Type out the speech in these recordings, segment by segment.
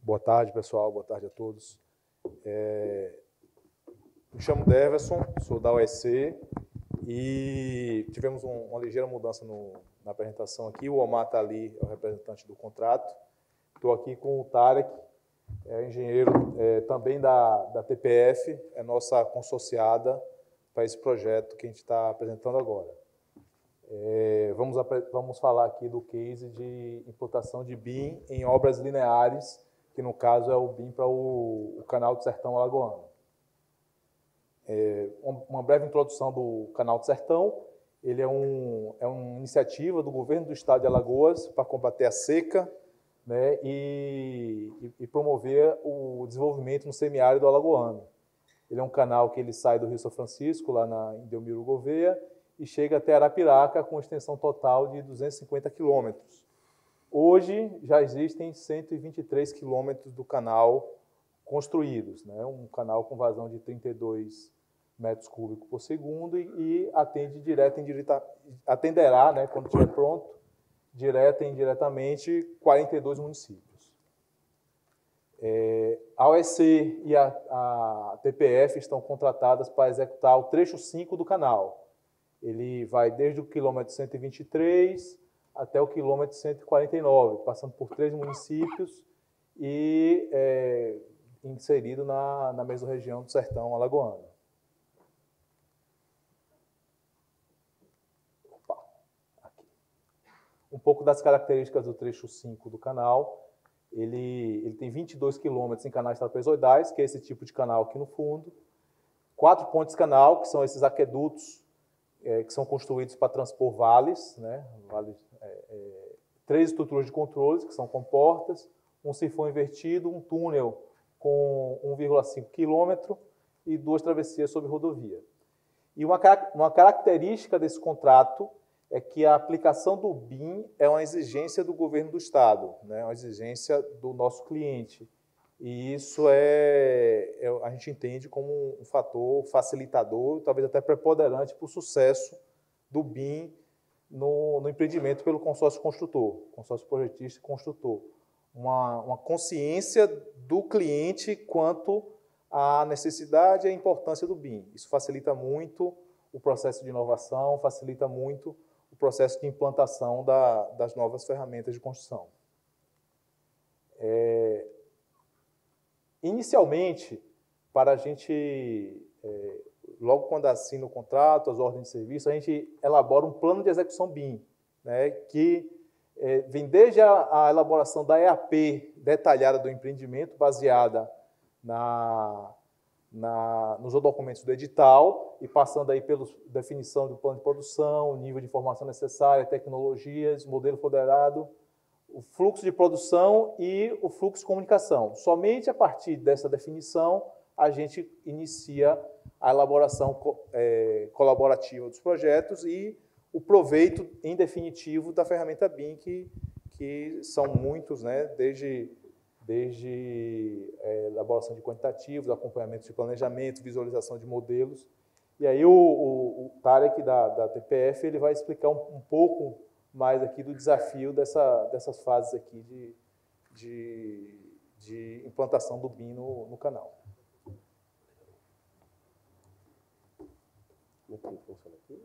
Boa tarde, pessoal. Boa tarde a todos. Me chamo Deverson, sou da UEC e tivemos uma ligeira mudança na apresentação aqui. O Omar está ali, é o representante do contrato. Estou aqui com o Tarek, engenheiro também da TPF, é nossa consorciada para esse projeto que a gente está apresentando agora. Vamos falar aqui do case de implantação de BIM em obras lineares, que no caso é o BIM para o Canal do Sertão Alagoano. Uma breve introdução do Canal do Sertão. Ele é uma iniciativa do governo do estado de Alagoas para combater a seca, né, e promover o desenvolvimento no semiárido alagoano. Ele é um canal que ele sai do Rio São Francisco, lá em Delmiro Gouveia, e chega até Arapiraca com extensão total de 250 quilômetros. Hoje já existem 123 quilômetros do canal construídos, né? Um canal com vazão de 32 metros cúbicos por segundo e atenderá, né, quando estiver pronto, direta e indiretamente 42 municípios. A OEC e a TPF estão contratadas para executar o trecho 5 do canal. Ele vai desde o quilômetro 123 até o quilômetro 149, passando por 3 municípios e inserido na mesma região do Sertão Alagoano. Um pouco das características do trecho 5 do canal. Ele tem 22 quilômetros em canais trapezoidais, que é esse tipo de canal aqui no fundo. 4 pontes canal, que são esses aquedutos que são construídos para transpor vales, né? 3 estruturas de controles, que são comportas, um sifão invertido, um túnel com 1,5 km e 2 travessias sobre rodovia. E uma característica desse contrato é que a aplicação do BIM é uma exigência do governo do estado, né? Uma exigência do nosso cliente. E isso a gente entende como um fator facilitador, talvez até preponderante para o sucesso do BIM no empreendimento pelo consórcio construtor, consórcio projetista e construtor. Uma consciência do cliente quanto à necessidade e à importância do BIM. Isso facilita muito o processo de inovação, facilita muito o processo de implantação das novas ferramentas de construção. Inicialmente, para a gente, logo quando assina o contrato, as ordens de serviço, a gente elabora um plano de execução BIM, né, que vem desde a elaboração da EAP detalhada do empreendimento, baseada nos documentos do edital, e passando aí pela definição do plano de produção, o nível de informação necessária, tecnologias, modelo foderado, o fluxo de produção e o fluxo de comunicação. Somente a partir dessa definição, a gente inicia a elaboração colaborativa dos projetos e o proveito, em definitivo, da ferramenta BIM, que são muitos, né, desde elaboração de quantitativos, acompanhamento de planejamento, visualização de modelos. E aí o Tarek, da TPF, ele vai explicar um pouco mais aqui do desafio dessas fases aqui de implantação do BIM no canal. Como é que funciona aqui?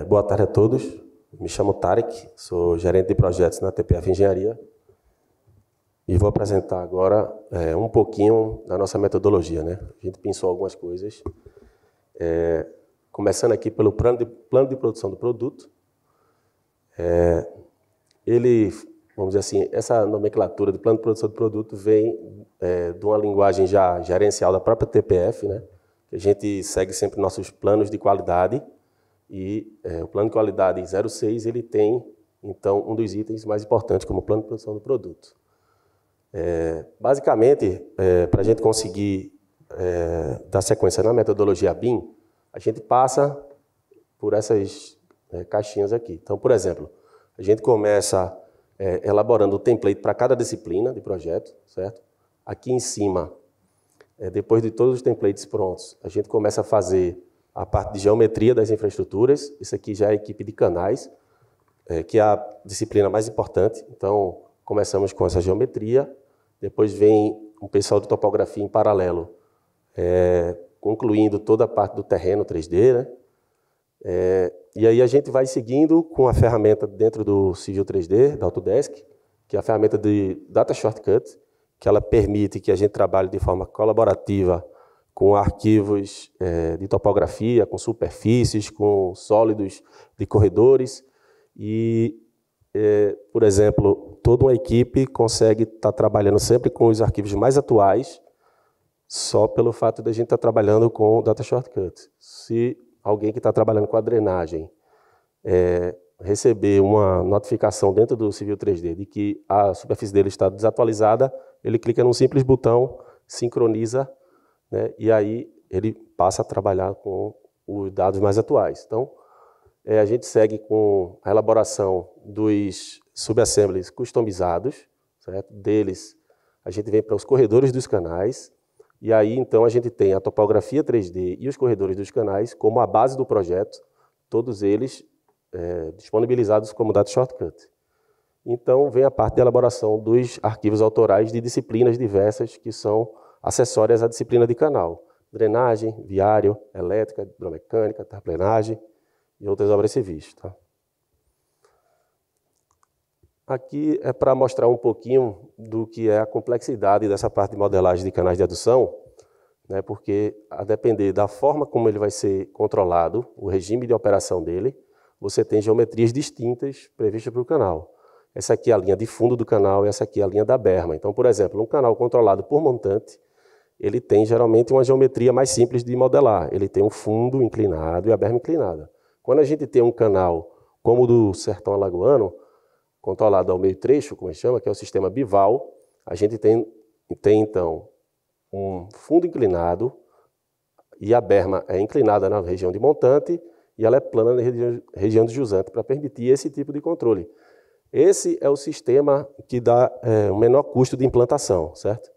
Boa tarde a todos. Me chamo Tarek, sou gerente de projetos na TPF Engenharia e vou apresentar agora um pouquinho da nossa metodologia, né? A gente pensou algumas coisas. Começando aqui pelo plano de produção do produto. Vamos dizer assim, essa nomenclatura de plano de produção do produto vem de uma linguagem já gerencial da própria TPF, né? Que a gente segue sempre nossos planos de qualidade e o plano de qualidade 06, ele tem, então, um dos itens mais importantes como plano de produção do produto. Basicamente, para a gente conseguir dar sequência na metodologia BIM, a gente passa por essas caixinhas aqui. Então, por exemplo, a gente começa elaborando o template para cada disciplina de projeto, certo? Aqui em cima, depois de todos os templates prontos, a gente começa a fazer a parte de geometria das infraestruturas. Isso aqui já é a equipe de canais. que é a disciplina mais importante. Então, começamos com essa geometria, depois vem um pessoal de topografia em paralelo, concluindo toda a parte do terreno 3D, né? E aí a gente vai seguindo com a ferramenta dentro do Civil 3D, da Autodesk, que é a ferramenta de Data Shortcut, que ela permite que a gente trabalhe de forma colaborativa com arquivos de topografia, com superfícies, com sólidos de corredores. E, por exemplo, toda uma equipe consegue estar trabalhando sempre com os arquivos mais atuais, só pelo fato de a gente estar trabalhando com Data Shortcut. Se alguém que está trabalhando com a drenagem receber uma notificação dentro do Civil 3D de que a superfície dele está desatualizada, ele clica num simples botão, sincroniza, né, e aí ele passa a trabalhar com os dados mais atuais. Então, a gente segue com a elaboração dos subassemblies customizados, certo? Deles, a gente vem para os corredores dos canais, e aí, então, a gente tem a topografia 3D e os corredores dos canais como a base do projeto, todos eles disponibilizados como Data Shortcut. Então, vem a parte de elaboração dos arquivos autorais de disciplinas diversas que são acessórias à disciplina de canal. Drenagem, viário, elétrica, hidromecânica, terraplenagem e outras obras civis. Tá? Aqui é para mostrar um pouquinho do que é a complexidade dessa parte de modelagem de canais de adução, né, porque a depender da forma como ele vai ser controlado, o regime de operação dele, você tem geometrias distintas previstas para o canal. Essa aqui é a linha de fundo do canal e essa aqui é a linha da berma. Então, por exemplo, um canal controlado por montante, ele tem geralmente uma geometria mais simples de modelar. Ele tem um fundo inclinado e a berma inclinada. Quando a gente tem um canal como o do Sertão Alagoano, controlado ao meio trecho, como a gente chama, que é o sistema bival, a gente tem então um fundo inclinado e a berma é inclinada na região de montante e ela é plana na região de jusante para permitir esse tipo de controle. Esse é o sistema que dá o menor custo de implantação, certo?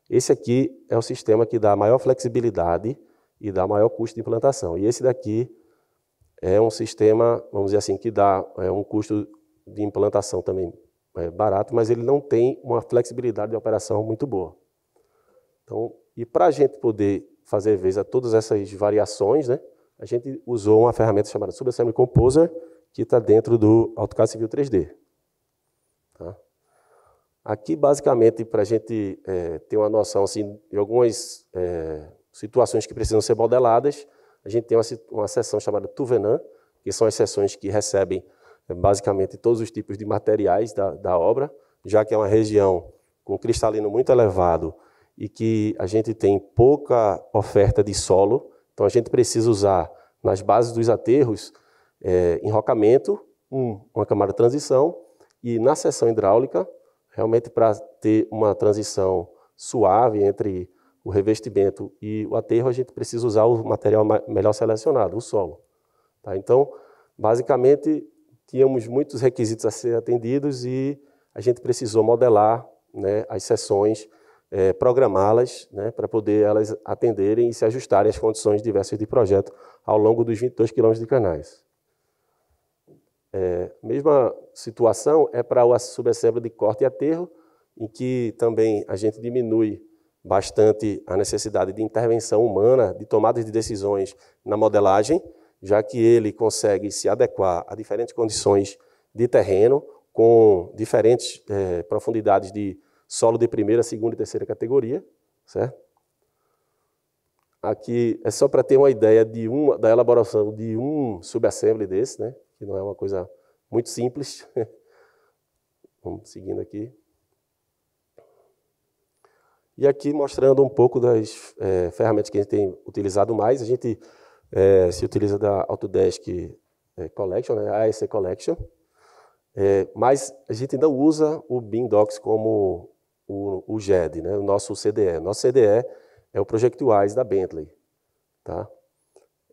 Esse aqui é o sistema que dá maior flexibilidade e dá maior custo de implantação. E esse daqui é um sistema, vamos dizer assim, que dá um custo de implantação também barato, mas ele não tem uma flexibilidade de operação muito boa. Então, e para a gente poder fazer vez a todas essas variações, né, a gente usou uma ferramenta chamada Subassembly Composer, que está dentro do AutoCAD Civil 3D. Tá? Aqui, basicamente, para a gente ter uma noção assim, de algumas situações que precisam ser modeladas, a gente tem uma seção chamada Tuvenan, que são as seções que recebem basicamente todos os tipos de materiais da obra, já que é uma região com cristalino muito elevado e que a gente tem pouca oferta de solo, então a gente precisa usar nas bases dos aterros enrocamento, uma camada de transição, e na seção hidráulica, realmente para ter uma transição suave entre o revestimento e o aterro, a gente precisa usar o material melhor selecionado, o solo. Tá? Então, basicamente, tínhamos muitos requisitos a ser atendidos e a gente precisou modelar, né, as seções, programá-las, né, para poder elas atenderem e se ajustarem às condições diversas de projeto ao longo dos 22 quilômetros de canais. Mesma situação é para o subassembly de corte e aterro, em que também a gente diminui bastante a necessidade de intervenção humana, de tomada de decisões na modelagem, já que ele consegue se adequar a diferentes condições de terreno, com diferentes profundidades de solo de primeira, segunda e terceira categoria, certo? Aqui é só para ter uma ideia da elaboração de um subassembly desse, né? Que não é uma coisa muito simples. Vamos seguindo aqui. E aqui mostrando um pouco das ferramentas que a gente tem utilizado mais. A gente se utiliza da Autodesk Collection, né, a AEC Collection, mas a gente não usa o BIM Docs como o GED, né, o nosso CDE. Nosso CDE é o Project-Wise da Bentley. Tá?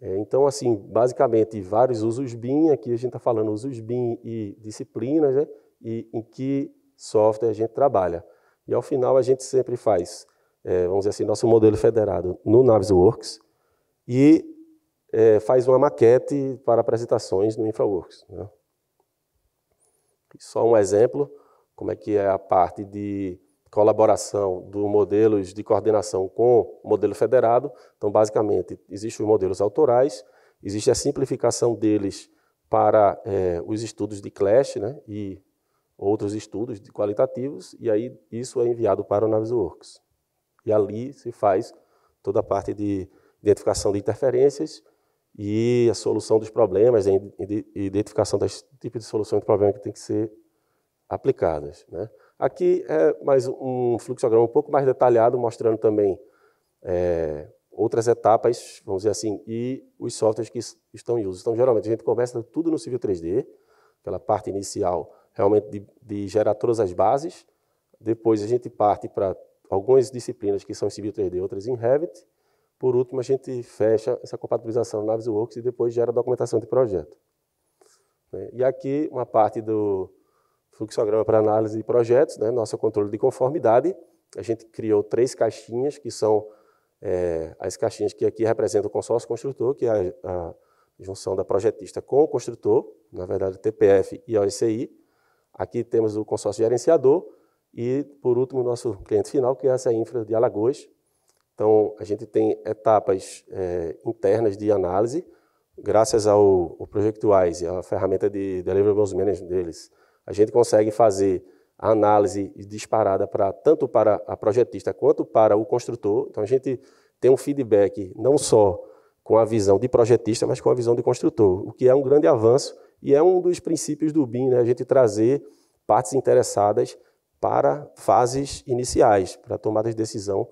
Então, assim, basicamente, vários usos BIM, aqui a gente está falando usos BIM e disciplinas, né, e em que software a gente trabalha. E, ao final, a gente sempre faz, vamos dizer assim, nosso modelo federado no Navisworks e faz uma maquete para apresentações no InfraWorks. Né? Só um exemplo, como é que é a parte de colaboração dos modelos de coordenação com o modelo federado. Então, basicamente, existem os modelos autorais, existe a simplificação deles para os estudos de CLASH, né, e outros estudos qualitativos, e aí isso é enviado para o Navisworks. E ali se faz toda a parte de identificação de interferências e a solução dos problemas, a identificação dos tipos de solução de problemas que tem que ser aplicadas, né? Aqui é mais um fluxograma um pouco mais detalhado, mostrando também outras etapas, vamos dizer assim, e os softwares que estão em uso. Então, geralmente, a gente começa tudo no Civil 3D, aquela parte inicial, realmente de gerar todas as bases. Depois, a gente parte para algumas disciplinas que são em Civil 3D, outras em Revit. Por último, a gente fecha essa compatibilização no Navisworks e depois gera a documentação de projeto. E aqui, uma parte do fluxograma para análise de projetos, né, nosso controle de conformidade. A gente criou 3 caixinhas, que são as caixinhas que aqui representam o consórcio construtor, que é a junção da projetista com o construtor, na verdade, TPF e OSCI. Aqui temos o consórcio gerenciador e, por último, o nosso cliente final, que é essa infra de Alagoas. Então, a gente tem etapas internas de análise, graças ao Projectwise, a ferramenta de Deliverables Management deles. A gente consegue fazer a análise disparada tanto para a projetista quanto para o construtor. Então, a gente tem um feedback não só com a visão de projetista, mas com a visão de construtor, o que é um grande avanço e é um dos princípios do BIM, né? A gente trazer partes interessadas para fases iniciais, para tomada de decisão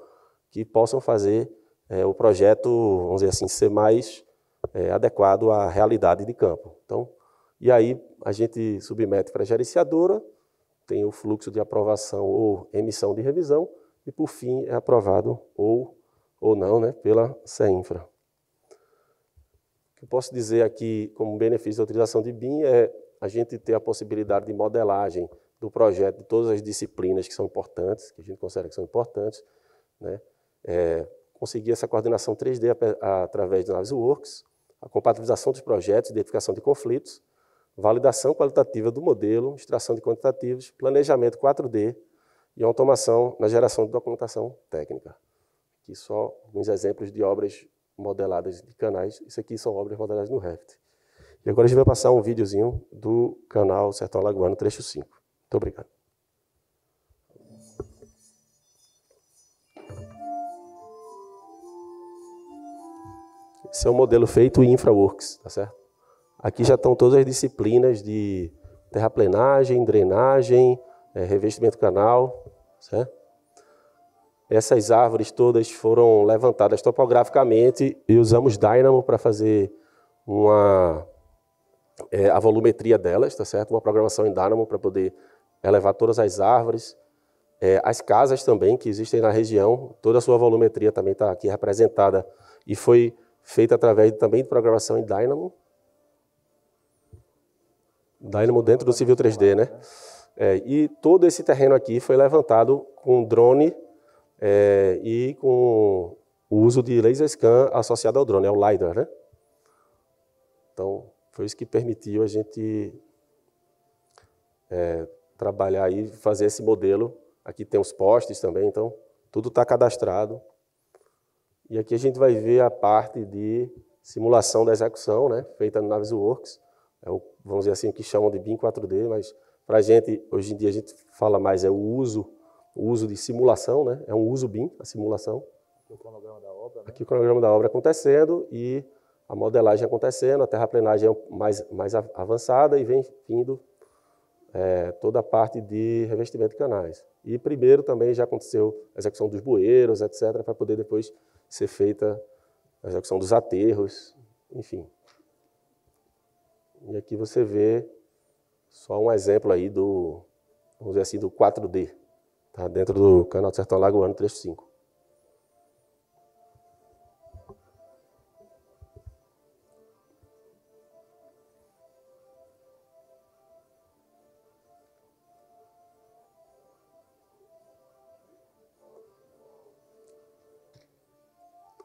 que possam fazer o projeto, vamos dizer assim, ser mais adequado à realidade de campo. Então, e aí a gente submete para a gerenciadora, tem o fluxo de aprovação ou emissão de revisão, e por fim é aprovado ou não, né, pela CEINFRA. O que eu posso dizer aqui como benefício da utilização de BIM é a gente ter a possibilidade de modelagem do projeto de todas as disciplinas que são importantes, que a gente considera que são importantes, né? Conseguir essa coordenação 3D através do Navisworks, a compatibilização dos projetos, identificação de conflitos, validação qualitativa do modelo, extração de quantitativos, planejamento 4D e automação na geração de documentação técnica. Aqui só alguns exemplos de obras modeladas de canais. Isso aqui são obras modeladas no Revit. E agora a gente vai passar um videozinho do canal Sertão Alagoano, trecho 5. Muito obrigado. Esse é um modelo feito em InfraWorks, tá certo? Aqui já estão todas as disciplinas de terraplenagem, drenagem, revestimento canal, certo? Essas árvores todas foram levantadas topograficamente e usamos Dynamo para fazer a volumetria delas, tá certo? Uma programação em Dynamo para poder elevar todas as árvores. As casas também que existem na região, toda a sua volumetria também está aqui representada e foi feita através também de programação em Dynamo. Dynamo dentro do Civil 3D, né? E todo esse terreno aqui foi levantado com drone e com o uso de laser scan associado ao drone, é o LiDAR, né? Então, foi isso que permitiu a gente trabalhar e fazer esse modelo. Aqui tem os postes também, então tudo está cadastrado. E aqui a gente vai ver a parte de simulação da execução, né, feita no Navisworks. Vamos dizer assim, o que chamam de BIM 4D, mas para a gente, hoje em dia, a gente fala mais o uso de simulação, né? É um uso BIM, a simulação. Aqui o cronograma da obra, né? Aqui o cronograma da obra acontecendo e a modelagem acontecendo, a terraplenagem é mais avançada e vem vindo toda a parte de revestimento de canais. E primeiro também já aconteceu a execução dos bueiros, etc., para poder depois ser feita a execução dos aterros, enfim. E aqui você vê só um exemplo aí vamos dizer assim, do 4D, tá? Dentro do canal do Sertão Alagoano, trecho 5.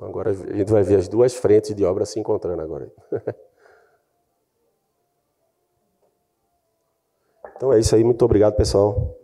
Agora a gente vai ver as duas frentes de obra se encontrando agora. Então é isso aí, muito obrigado, pessoal.